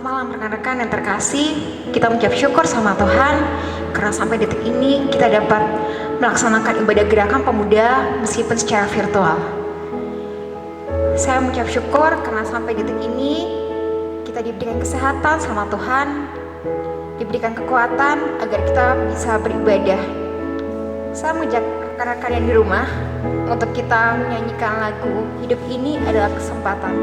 Selamat malam rekan-rekan yang terkasih. Kita mengucap syukur sama Tuhan karena sampai detik ini kita dapat melaksanakan ibadah gerakan pemuda meskipun secara virtual. Saya mengucap syukur karena sampai detik ini kita diberikan kesehatan sama Tuhan, diberikan kekuatan agar kita bisa beribadah. Saya mengajak rekan-rekan yang di rumah untuk kita menyanyikan lagu Hidup Ini Adalah Kesempatan.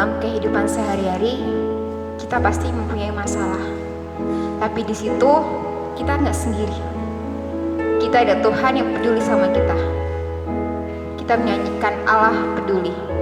Dalam kehidupan sehari-hari, kita pasti mempunyai masalah. Tapi di situ kita nggak sendiri. Kita ada Tuhan yang peduli sama kita. Kita menyanyikan Allah peduli.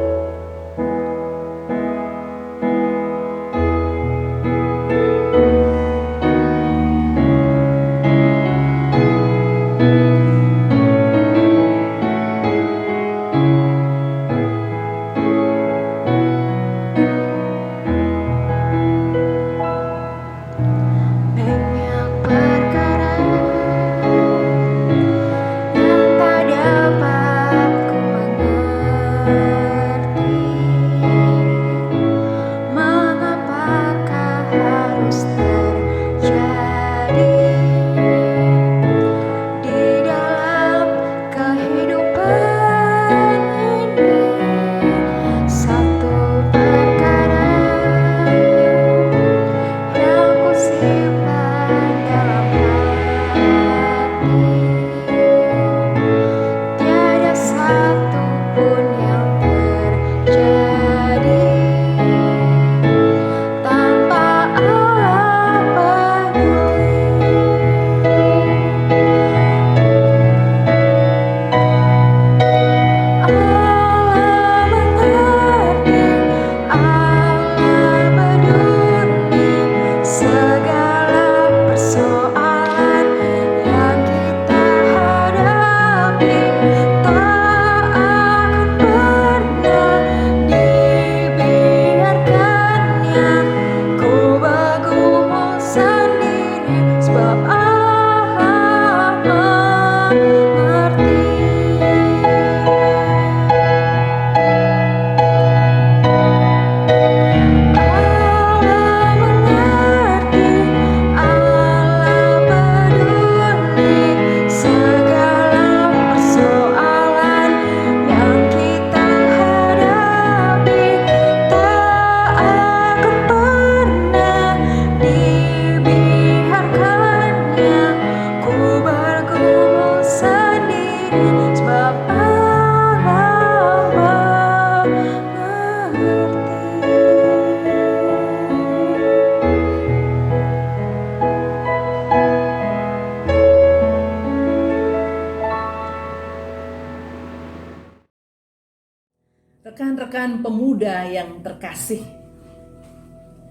rekan pemuda yang terkasih,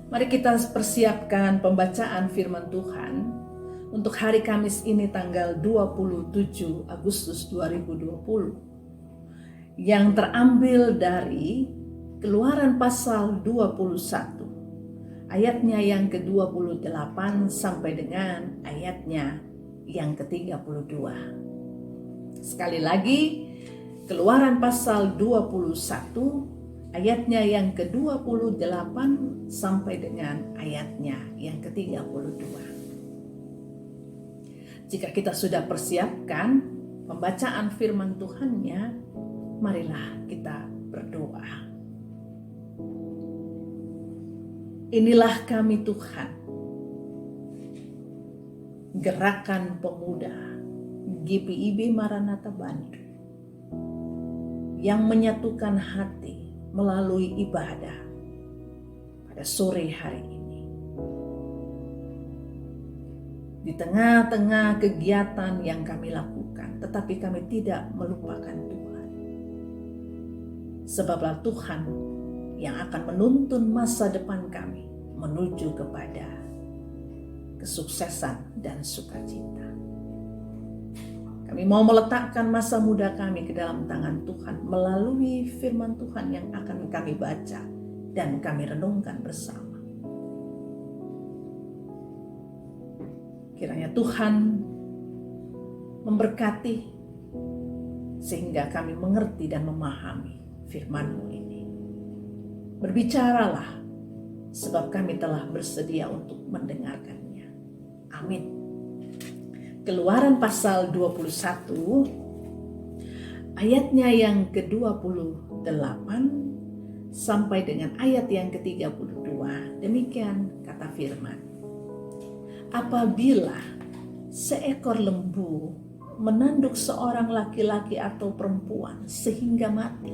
mari kita persiapkan pembacaan firman Tuhan untuk hari Kamis ini tanggal 27 Agustus 2020 yang terambil dari Keluaran pasal 21 ayatnya yang ke-28 sampai dengan ayatnya yang ke-32. Sekali lagi, Keluaran pasal 21 ayatnya yang ke-28 sampai dengan ayatnya yang ke-32. Jika kita sudah persiapkan pembacaan firman Tuhannya, marilah kita berdoa. Inilah kami Tuhan, Gerakan Pemuda GPIB Maranatha Bandung, yang menyatukan hati melalui ibadah pada sore hari ini. Di tengah-tengah kegiatan yang kami lakukan, tetapi kami tidak melupakan Tuhan. Sebablah Tuhan yang akan menuntun masa depan kami menuju kepada kesuksesan dan sukacita. Kami mau meletakkan masa muda kami ke dalam tangan Tuhan melalui firman Tuhan yang akan kami baca dan kami renungkan bersama. Kiranya Tuhan memberkati sehingga kami mengerti dan memahami firman-Mu ini. Berbicaralah, sebab kami telah bersedia untuk mendengarkannya. Amin. Keluaran pasal 21, ayatnya yang ke-28 sampai dengan ayat yang ke-32. Demikian kata firman. Apabila seekor lembu menanduk seorang laki-laki atau perempuan sehingga mati,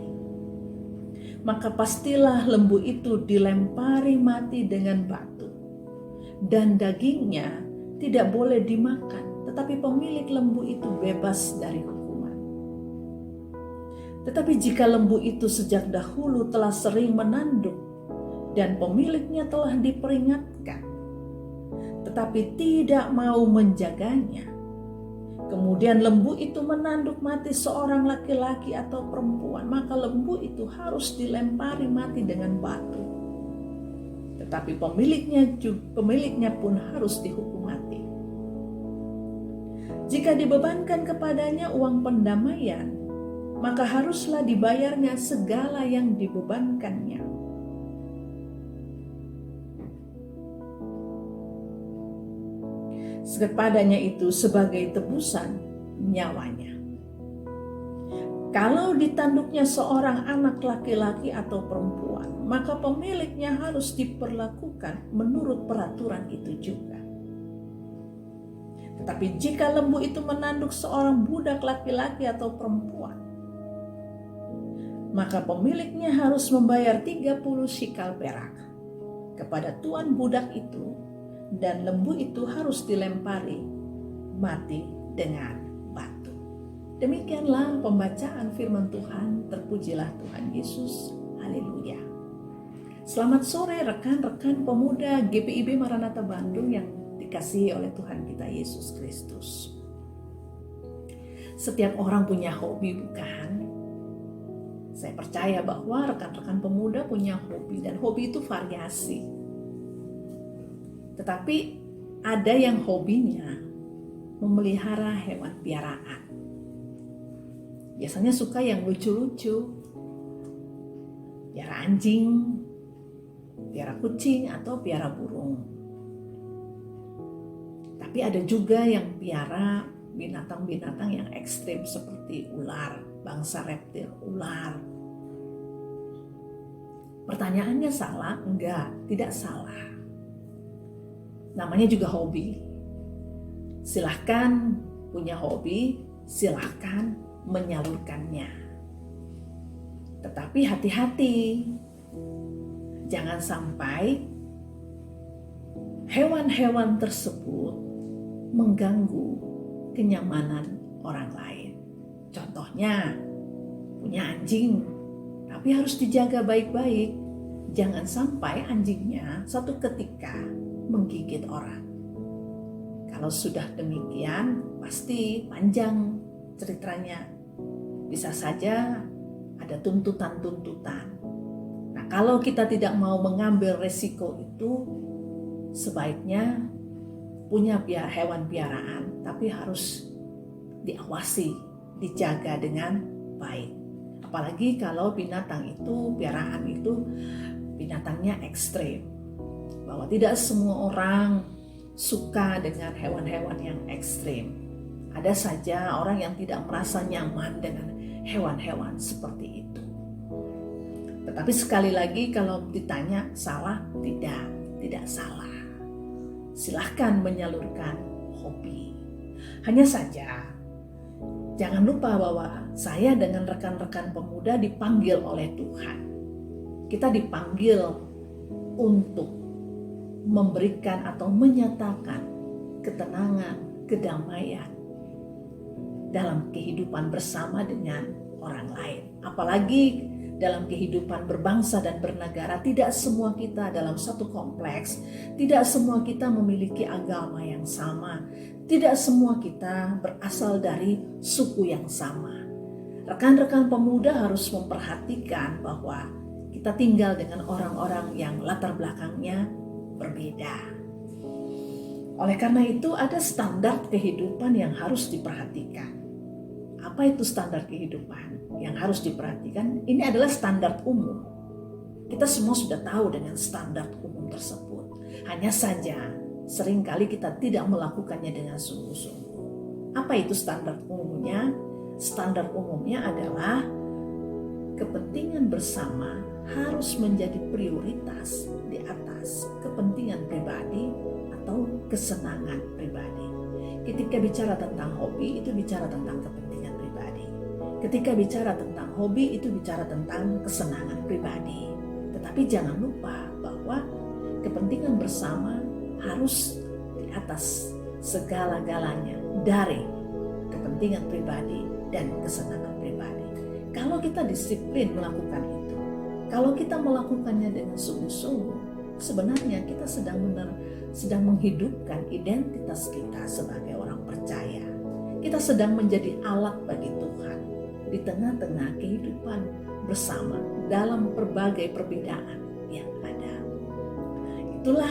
maka pastilah lembu itu dilempari mati dengan batu, dan dagingnya tidak boleh dimakan, tetapi pemilik lembu itu bebas dari hukuman. Tetapi jika lembu itu sejak dahulu telah sering menanduk dan pemiliknya telah diperingatkan, tetapi tidak mau menjaganya, kemudian lembu itu menanduk mati seorang laki-laki atau perempuan, maka lembu itu harus dilempari mati dengan batu. Tetapi pemiliknya pun harus dihukum mati. Jika dibebankan kepadanya uang pendamaian, maka haruslah dibayarnya segala yang dibebankannya. Kepadanya itu sebagai tebusan nyawanya. Kalau ditanduknya seorang anak laki-laki atau perempuan, maka pemiliknya harus diperlakukan menurut peraturan itu juga. Tetapi jika lembu itu menanduk seorang budak laki-laki atau perempuan, maka pemiliknya harus membayar 30 shikal perak kepada tuan budak itu, dan lembu itu harus dilempari mati dengan batu. Demikianlah pembacaan firman Tuhan. Terpujilah Tuhan Yesus. Haleluya. Selamat sore rekan-rekan pemuda GPIB Maranatha Bandung yang dikasihi oleh Tuhan kita Yesus Kristus. Setiap orang punya hobi, bukan? Saya percaya bahwa rekan-rekan pemuda punya hobi, dan hobi itu variasi. Tetapi ada yang hobinya memelihara hewan piaraan. Biasanya suka yang lucu-lucu. Piara anjing, piara kucing, atau piara burung. Tapi ada juga yang piara binatang-binatang yang ekstrim seperti ular, bangsa reptil, ular. Pertanyaannya salah? Enggak, tidak salah. Namanya juga hobi. Silahkan punya hobi, silahkan menyalurkannya. Tetapi hati-hati, jangan sampai hewan-hewan tersebut mengganggu kenyamanan orang lain. Contohnya, punya anjing, Tapi harus dijaga baik-baik. Jangan sampai anjingnya suatu ketika menggigit orang. Kalau sudah demikian, pasti panjang ceritanya. Bisa saja ada tuntutan-tuntutan. Nah, kalau kita tidak mau mengambil resiko itu, sebaiknya punya hewan piaraan, tapi harus diawasi, dijaga dengan baik. Apalagi kalau binatang itu, piaraan itu, binatangnya ekstrim. Bahwa tidak semua orang suka dengan hewan-hewan yang ekstrim. Ada saja orang yang tidak merasa nyaman dengan hewan-hewan seperti itu. Tetapi sekali lagi kalau ditanya salah, tidak salah. Silahkan menyalurkan hobi. Hanya saja jangan lupa bahwa saya dengan rekan-rekan pemuda dipanggil oleh Tuhan. Kita dipanggil untuk memberikan atau menyatakan ketenangan, kedamaian dalam kehidupan bersama dengan orang lain. Apalagi dalam kehidupan berbangsa dan bernegara, tidak semua kita dalam satu kompleks, tidak semua kita memiliki agama yang sama, tidak semua kita berasal dari suku yang sama. Rekan-rekan pemuda harus memperhatikan bahwa kita tinggal dengan orang-orang yang latar belakangnya berbeda. Oleh karena itu ada standar kehidupan yang harus diperhatikan. Apa itu standar kehidupan yang harus diperhatikan? Ini adalah standar umum. Kita semua sudah tahu dengan standar umum tersebut. Hanya saja seringkali kita tidak melakukannya dengan sungguh-sungguh. Apa itu standar umumnya? Standar umumnya adalah kepentingan bersama harus menjadi prioritas di atas kepentingan pribadi atau kesenangan pribadi. Ketika bicara tentang hobi, itu bicara tentang kepentingan pribadi. Ketika bicara tentang hobi, itu bicara tentang kesenangan pribadi. Tetapi jangan lupa bahwa kepentingan bersama harus di atas segala-galanya dari kepentingan pribadi dan kesenangan pribadi. Kalau kita disiplin melakukan itu, kalau kita melakukannya dengan sungguh-sungguh, sebenarnya kita sedang menghidupkan identitas kita sebagai orang percaya. Kita sedang menjadi alat bagi Tuhan di tengah-tengah kehidupan bersama dalam berbagai perbedaan yang ada. Itulah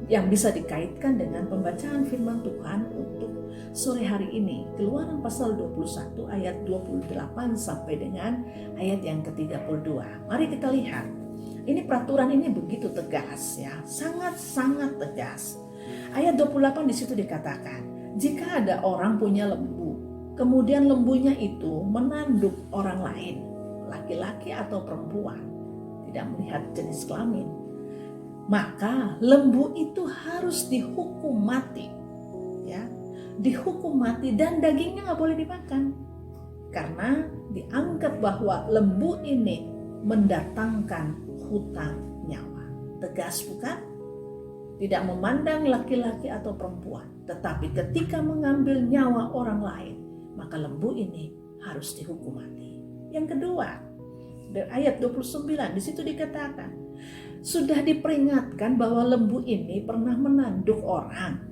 yang bisa dikaitkan dengan pembacaan firman Tuhan untuk sore hari ini. Keluaran pasal 21 ayat 28 sampai dengan ayat yang ke-32. Mari kita lihat. Ini peraturan ini begitu tegas ya, sangat-sangat tegas. Ayat 28 di situ dikatakan, jika ada orang punya lembu, kemudian lembunya itu menanduk orang lain, laki-laki atau perempuan, tidak melihat jenis kelamin, maka lembu itu harus dihukum mati, ya, dihukum mati dan dagingnya nggak boleh dimakan, karena dianggap bahwa lembu ini mendatangkan hutang nyawa. Tegas bukan? Tidak memandang laki-laki atau perempuan, tetapi ketika mengambil nyawa orang lain, maka lembu ini harus dihukum mati. Yang kedua, dari ayat 29 di situ dikatakan, sudah diperingatkan bahwa lembu ini pernah menanduk orang.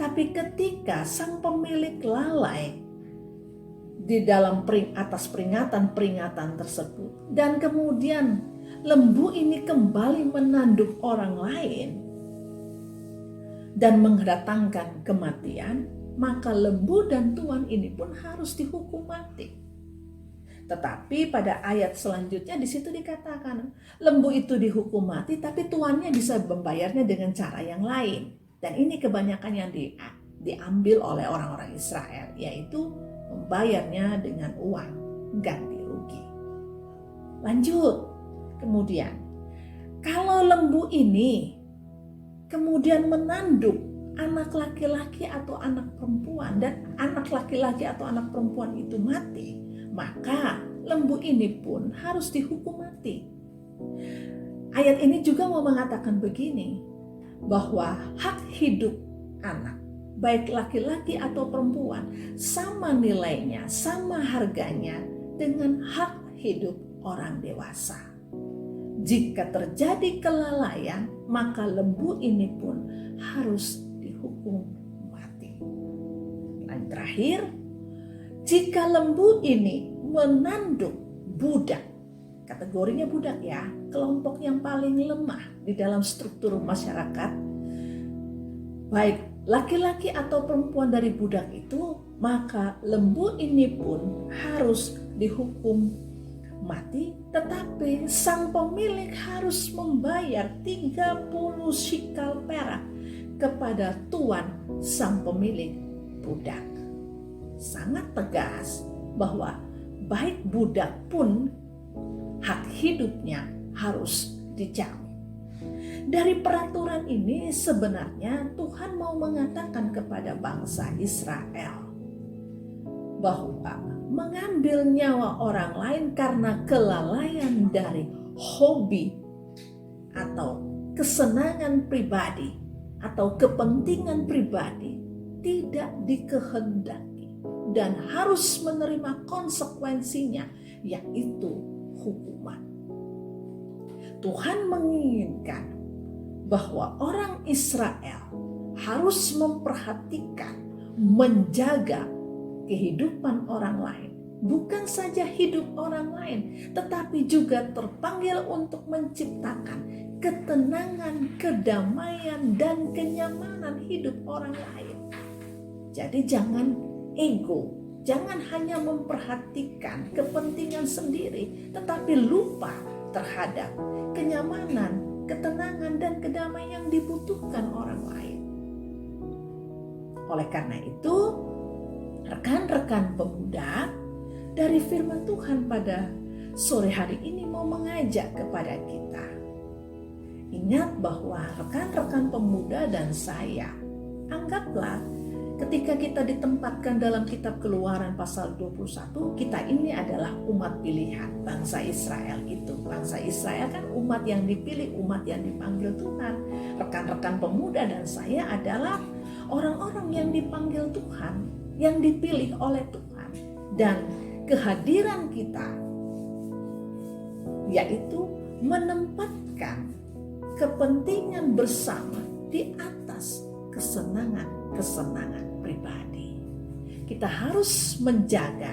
Tapi ketika sang pemilik lalai di dalam atas peringatan tersebut, dan kemudian lembu ini kembali menanduk orang lain dan mendatangkan kematian, maka lembu dan tuan ini pun harus dihukum mati. Tetapi pada ayat selanjutnya di situ dikatakan lembu itu dihukum mati, tapi tuannya bisa membayarnya dengan cara yang lain. Dan ini kebanyakan yang diambil oleh orang-orang Israel, yaitu membayarnya dengan uang ganti rugi. Lanjut. Kemudian, kalau lembu ini kemudian menanduk anak laki-laki atau anak perempuan, dan anak laki-laki atau anak perempuan itu mati, maka lembu ini pun harus dihukum mati. Ayat ini juga mau mengatakan begini, bahwa hak hidup anak, baik laki-laki atau perempuan, sama nilainya, sama harganya dengan hak hidup orang dewasa. Jika terjadi kelalaian, maka lembu ini pun harus dihukum mati. Dan terakhir, jika lembu ini menanduk budak, kategorinya budak ya, kelompok yang paling lemah di dalam struktur masyarakat, baik laki-laki atau perempuan dari budak itu, maka lembu ini pun harus dihukum mati, tetapi sang pemilik harus membayar 30 shikal perak kepada tuan sang pemilik budak. Sangat tegas bahwa baik budak pun hak hidupnya harus dijamin. Dari peraturan ini sebenarnya Tuhan mau mengatakan kepada bangsa Israel bahwa mengambil nyawa orang lain karena kelalaian dari hobi atau kesenangan pribadi atau kepentingan pribadi tidak dikehendaki dan harus menerima konsekuensinya, yaitu hukuman. Tuhan menginginkan bahwa orang Israel harus memperhatikan, menjaga kehidupan orang lain. Bukan saja hidup orang lain, tetapi juga terpanggil untuk menciptakan ketenangan, kedamaian, dan kenyamanan hidup orang lain. Jadi jangan ego, jangan hanya memperhatikan kepentingan sendiri, tetapi lupa terhadap kenyamanan, ketenangan, dan kedamaian yang dibutuhkan orang lain. Oleh karena itu, rekan-rekan pemuda, dari firman Tuhan pada sore hari ini mau mengajak kepada kita. Ingat bahwa rekan-rekan pemuda dan saya, anggaplah ketika kita ditempatkan dalam kitab Keluaran pasal 21, kita ini adalah umat pilihan bangsa Israel itu. Bangsa Israel kan umat yang dipilih, umat yang dipanggil Tuhan. Rekan-rekan pemuda dan saya adalah orang-orang yang dipanggil Tuhan, yang dipilih oleh Tuhan. Dan kehadiran kita yaitu menempatkan kepentingan bersama di atas kesenangan pribadi. Kita harus menjaga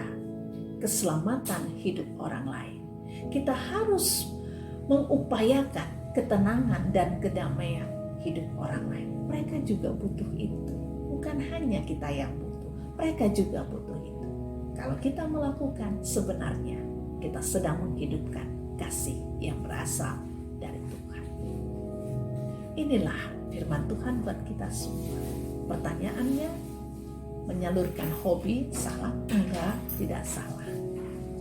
keselamatan hidup orang lain. Kita harus mengupayakan ketenangan dan kedamaian hidup orang lain. Mereka juga butuh itu. Bukan hanya kita yang butuh, mereka juga butuh itu. Kalau kita melakukan, sebenarnya kita sedang menghidupkan kasih yang berasal dari Tuhan. Inilah firman Tuhan buat kita semua. Pertanyaannya, menyalurkan hobi salah? Enggak, tidak salah.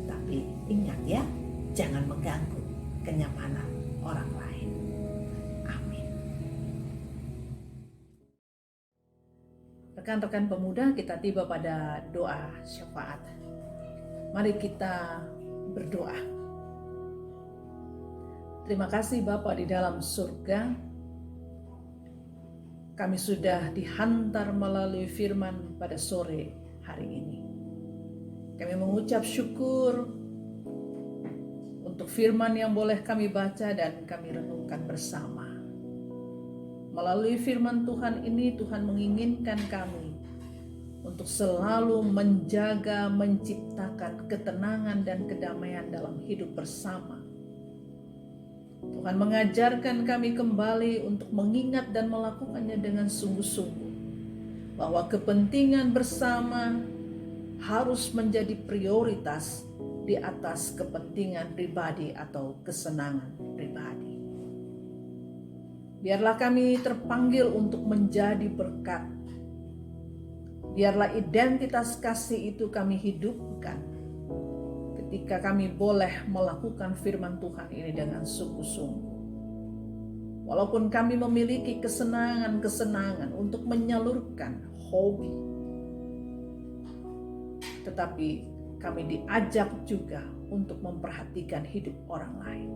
Tapi ingat ya, jangan mengganggu kenyamanan orang lain. Amin. Rekan-rekan pemuda, kita tiba pada doa syafaat. Mari kita berdoa. Terima kasih Bapa di dalam surga. Kami sudah dihantar melalui firman pada sore hari ini. Kami mengucap syukur untuk firman yang boleh kami baca dan kami renungkan bersama. Melalui firman Tuhan ini, Tuhan menginginkan kami untuk selalu menjaga, menciptakan ketenangan dan kedamaian dalam hidup bersama. Tuhan mengajarkan kami kembali untuk mengingat dan melakukannya dengan sungguh-sungguh, bahwa kepentingan bersama harus menjadi prioritas di atas kepentingan pribadi atau kesenangan pribadi. Biarlah kami terpanggil untuk menjadi berkat. Biarlah identitas kasih itu kami hidupkan ketika kami boleh melakukan firman Tuhan ini dengan sungguh-sungguh. Walaupun kami memiliki kesenangan-kesenangan untuk menyalurkan hobi, tetapi kami diajak juga untuk memperhatikan hidup orang lain.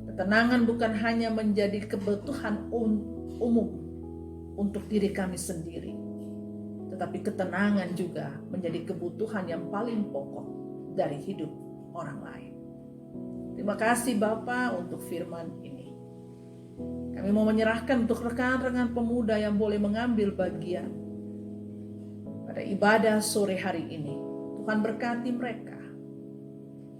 Ketenangan bukan hanya menjadi kebutuhan umum untuk diri kami sendiri, tetapi ketenangan juga menjadi kebutuhan yang paling pokok dari hidup orang lain. Terima kasih Bapa untuk firman ini. Kami mau menyerahkan untuk rekan-rekan pemuda yang boleh mengambil bagian pada ibadah sore hari ini. Tuhan berkati mereka.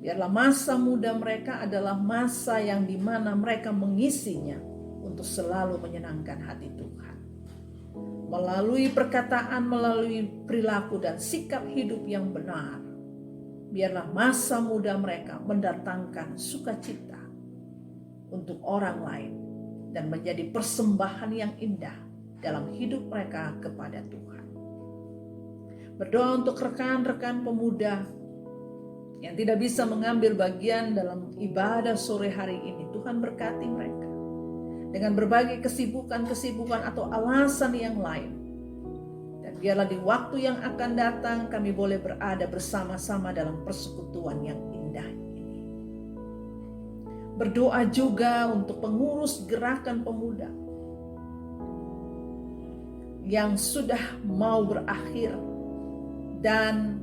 Biarlah masa muda mereka adalah masa yang dimana mereka mengisinya untuk selalu menyenangkan hati Tuhan. Melalui perkataan, melalui perilaku dan sikap hidup yang benar. Biarlah masa muda mereka mendatangkan sukacita untuk orang lain dan menjadi persembahan yang indah dalam hidup mereka kepada Tuhan. Berdoa untuk rekan-rekan pemuda yang tidak bisa mengambil bagian dalam ibadah sore hari ini. Tuhan berkati mereka dengan berbagai kesibukan-kesibukan atau alasan yang lain. Dan biarlah di waktu yang akan datang kami boleh berada bersama-sama dalam persekutuan yang indah ini. Berdoa juga untuk pengurus gerakan pemuda yang sudah mau berakhir dan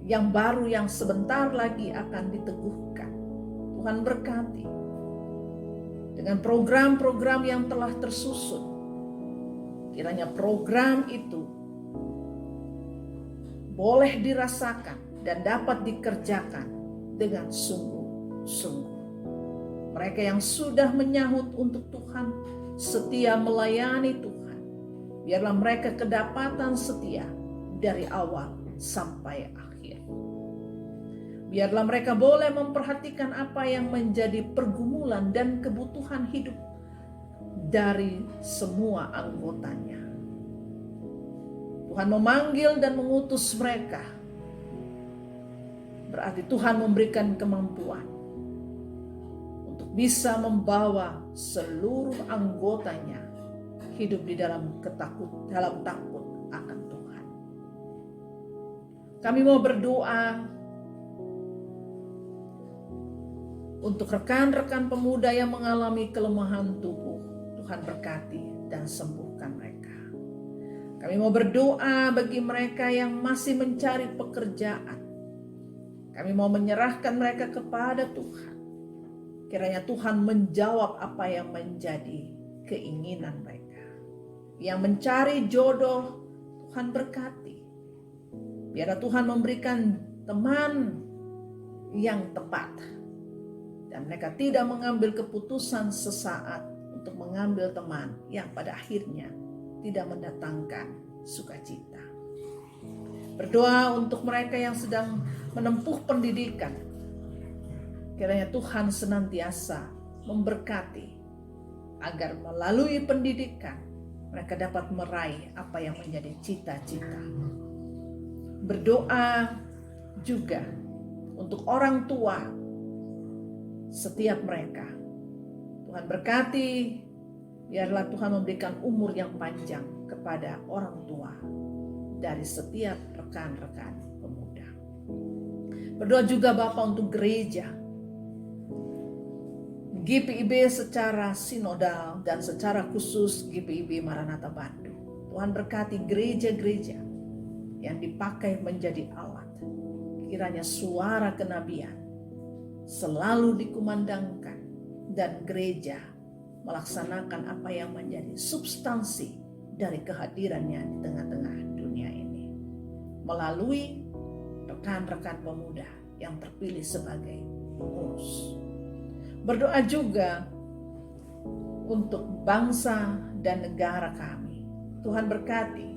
yang baru yang sebentar lagi akan diteguhkan. Tuhan berkati dengan program-program yang telah tersusun. Kiranya program itu boleh dirasakan dan dapat dikerjakan dengan sungguh-sungguh. Mereka yang sudah menyahut untuk Tuhan, setia melayani Tuhan, biarlah mereka kedapatan setia dari awal sampai akhir. Biarlah mereka boleh memperhatikan apa yang menjadi pergumulan dan kebutuhan hidup dari semua anggotanya. Tuhan memanggil dan mengutus mereka. Berarti Tuhan memberikan kemampuan untuk bisa membawa seluruh anggotanya hidup di dalam takut akan Tuhan. Kami mau berdoa untuk rekan-rekan pemuda yang mengalami kelemahan tubuh. Tuhan berkati dan sembuhkan mereka. Kami mau berdoa bagi mereka yang masih mencari pekerjaan. Kami mau menyerahkan mereka kepada Tuhan. Kiranya Tuhan menjawab apa yang menjadi keinginan mereka. Yang mencari jodoh, Tuhan berkati. Biarlah Tuhan memberikan teman yang tepat. Dan mereka tidak mengambil keputusan sesaat untuk mengambil teman yang pada akhirnya tidak mendatangkan sukacita. Berdoa untuk mereka yang sedang menempuh pendidikan. Kiranya Tuhan senantiasa memberkati agar melalui pendidikan mereka dapat meraih apa yang menjadi cita-cita. Berdoa juga untuk orang tua setiap mereka. Tuhan berkati, biarlah Tuhan memberikan umur yang panjang kepada orang tua dari setiap rekan-rekan pemuda. Berdoa juga Bapa untuk gereja, GPIB secara sinodal dan secara khusus GPIB Maranatha Bandung. Tuhan berkati gereja-gereja yang dipakai menjadi alat. Kiranya suara kenabian selalu dikumandangkan dan gereja melaksanakan apa yang menjadi substansi dari kehadirannya di tengah-tengah dunia ini melalui rekan-rekan pemuda yang terpilih sebagai pengurus. Berdoa juga untuk bangsa dan negara kami. Tuhan berkati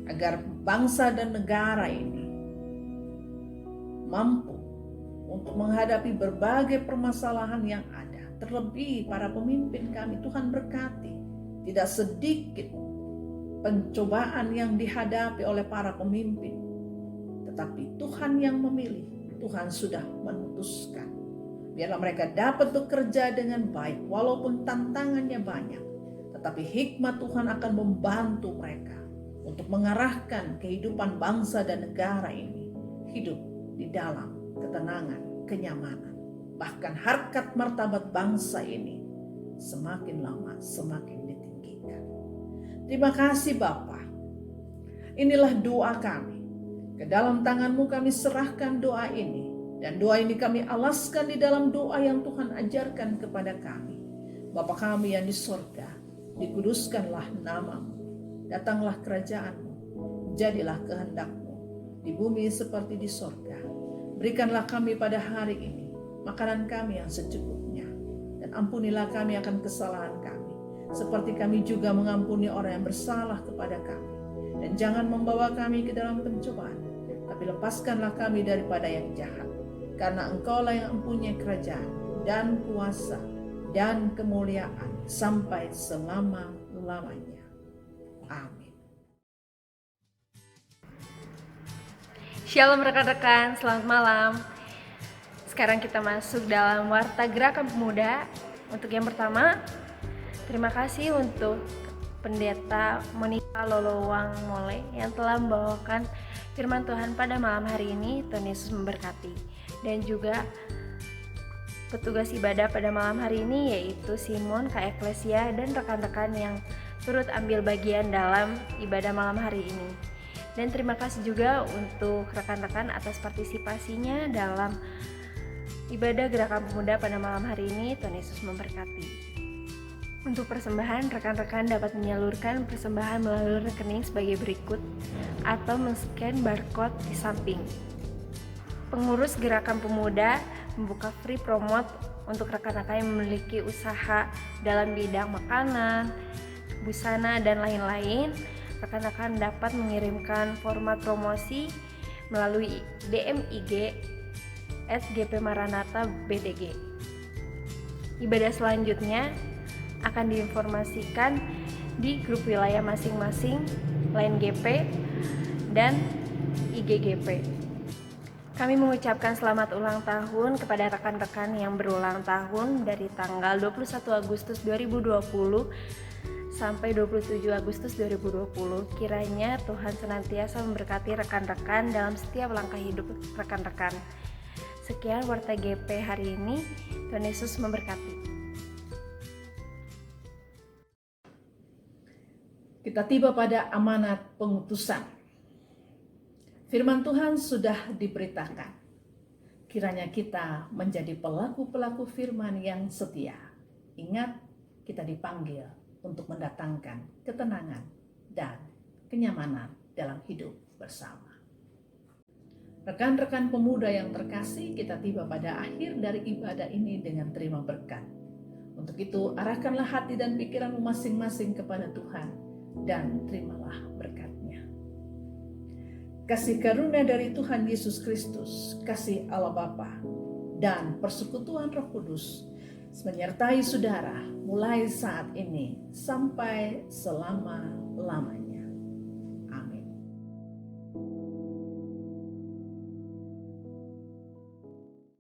agar bangsa dan negara ini mampu untuk menghadapi berbagai permasalahan yang ada. Terlebih para pemimpin kami, Tuhan berkati. Tidak sedikit pencobaan yang dihadapi oleh para pemimpin. Tetapi Tuhan yang memilih, Tuhan sudah memutuskan. Biarlah mereka dapat bekerja dengan baik walaupun tantangannya banyak. Tetapi hikmat Tuhan akan membantu mereka untuk mengarahkan kehidupan bangsa dan negara ini hidup di dalam ketenangan, kenyamanan. Bahkan harkat martabat bangsa ini semakin lama semakin ditinggikan. Terima kasih Bapa. Inilah doa kami. Ke dalam tangan-Mu kami serahkan doa ini. Dan doa ini kami alaskan di dalam doa yang Tuhan ajarkan kepada kami. Bapa kami yang di sorga, dikuduskanlah namamu, datanglah kerajaanmu, jadilah kehendak-mu di bumi seperti di sorga. Berikanlah kami pada hari ini makanan kami yang secukupnya, dan ampunilah kami akan kesalahan kami, seperti kami juga mengampuni orang yang bersalah kepada kami. Dan jangan membawa kami ke dalam pencobaan, tapi lepaskanlah kami daripada yang jahat. Karena Engkaulah yang mempunyai kerajaan dan kuasa dan kemuliaan sampai selama-lamanya. Amin. Shalom rekan-rekan, selamat malam. Sekarang kita masuk dalam Warta Gerakan Pemuda. Untuk yang pertama, terima kasih untuk Pendeta Monica Lolowang Mole yang telah membawakan firman Tuhan pada malam hari ini. Tuhan Yesus memberkati. Dan juga petugas ibadah pada malam hari ini yaitu Simon, Kak Eklesia, dan rekan-rekan yang turut ambil bagian dalam ibadah malam hari ini. Dan terima kasih juga untuk rekan-rekan atas partisipasinya dalam ibadah Gerakan Pemuda pada malam hari ini. Tuhan Yesus memberkati. Untuk persembahan, rekan-rekan dapat menyalurkan persembahan melalui rekening sebagai berikut atau men-scan barcode di samping. Pengurus Gerakan Pemuda membuka free promote untuk rekan-rekan yang memiliki usaha dalam bidang makanan, busana, dan lain-lain. Rekan-rekan dapat mengirimkan format promosi melalui DM IG @gpmaranatha_bdg. Ibadah selanjutnya akan diinformasikan di grup wilayah masing-masing, Line GP dan IGGP. Kami mengucapkan selamat ulang tahun kepada rekan-rekan yang berulang tahun dari tanggal 21 Agustus 2020 sampai 27 Agustus 2020. Kiranya Tuhan senantiasa memberkati rekan-rekan dalam setiap langkah hidup rekan-rekan. Sekian Warta GP hari ini. Tuhan Yesus memberkati. Kita tiba pada amanat pengutusan. Firman Tuhan sudah diberitakan. Kiranya kita menjadi pelaku-pelaku firman yang setia. Ingat, kita dipanggil untuk mendatangkan ketenangan dan kenyamanan dalam hidup bersama. Rekan-rekan pemuda yang terkasih, kita tiba pada akhir dari ibadah ini dengan terima berkat. Untuk itu, arahkanlah hati dan pikiranmu masing-masing kepada Tuhan dan terimalah berkat. Kasih karunia dari Tuhan Yesus Kristus, kasih Allah Bapa, dan persekutuan Roh Kudus menyertai saudara mulai saat ini sampai selama-lamanya.